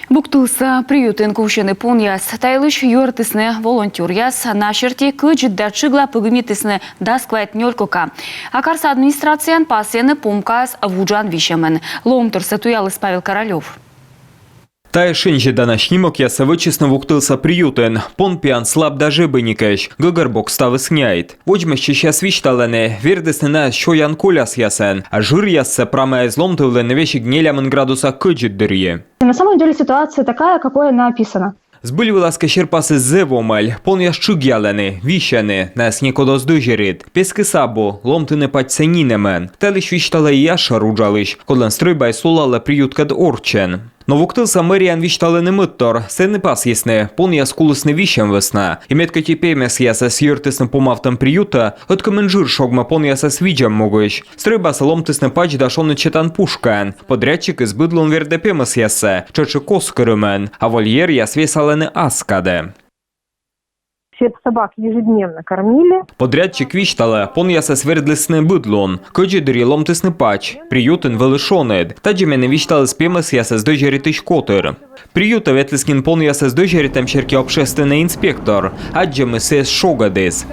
Буктылса приютын кувшыны поньяс, тайлыш юртысны волонтер яс, на черте кыджидда чыгла пыгымитысны дасквайт нёлькока. Акарса администрациян пасены помказ вуджан вишемен. Ломтырса туялыс Павел Королев. Тая шинжи дана снимок яса вычесно вуктылса приютен. Пон пиан слаб даже быникеш. Гыгырбок ставы сняет. Вочмещи щас вишталене. Вердесны на шоян коляс ясен. А жир ясса прама изломтывлене вещи гнелямын градуса кыджиддырье. На самом деле ситуация такая, какой она описана. Збили виласка щерпаси зевомель, пон ящуг ялены, віщани, нас нікодос дожерит. Пески сабо, ломтини пать сенінемен. Телиш віштала і яша руджалиш, кодлен стройбай солала приюткад орчен. Но вуктылса мэриан вишталыны мыттор, сенны пас ясны, пон яс кулысны вищем весна. И метка тепемес яса сьертысны помавтам приюта, откамен жир шогма пон яса свиджем могыш. Стройбаса ломтысны пач дашоны четан пушкан. Подрядчик из быдлон вердепемес яса, чачы коскырымен, а вольер яс весалены аскаде. Всех собак ежедневно кормили. Подрядчик виштала, пон яса свердлисны быдлон, кыджидыри ломтысны пач, приютын велышонед. Таджимене вишталы спемес яса сдожеритыш котыр. Приюта ветлискин пон яса сдожеритем черки общественный инспектор, аджемы сес шогадес.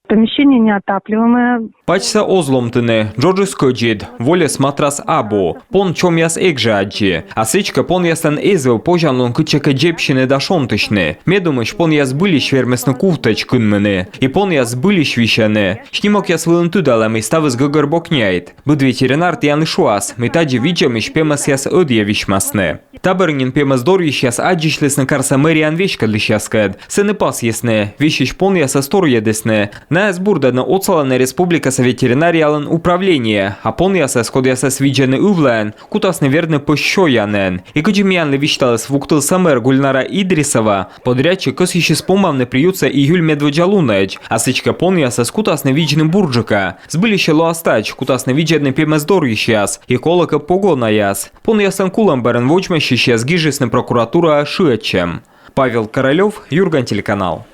Помещение неотапливаемое. Пачса озломтыны, Джорджи скоджид, волес матрас або, пон чом яс экже аджи, а сычка пон ясен эзвел пожанлон кычека джепщины дашонтышны, медумыш пон яс былиш вермесны куфтач кынмыны, и пон яс былиш вишаны, шнимок яс вылынтудалам и ставыз гыгырбокняйт, быд ветеринар тяны шуас, мы таджи виджамыш пемас яс ödje вишмасны. Табырнин пемас дорвиш яс аджишлесны карса мэриан вешка лишяскад, сыны пас ясны, вишиш пон яса стор едесны, на сбурдана оцалана республика ветеринариялын управление, а пон яса скод яса свиджаны увлен, кутас неверны пощоянен. И кыджимьянлы вишталыс вуктыл самер Гульнара Идрисова, подрядчик кос еще спомавны приются июль медводжалунеч, а сычка пон яса скутас невиджны бурджика. Сбылище лоастач, кутас невиджны пемездор ещас, и колока погона яс. Пон ясан куламберен вочмащища сгижесны прокуратура шиечем. Павел Королев, Юрган, телеканал.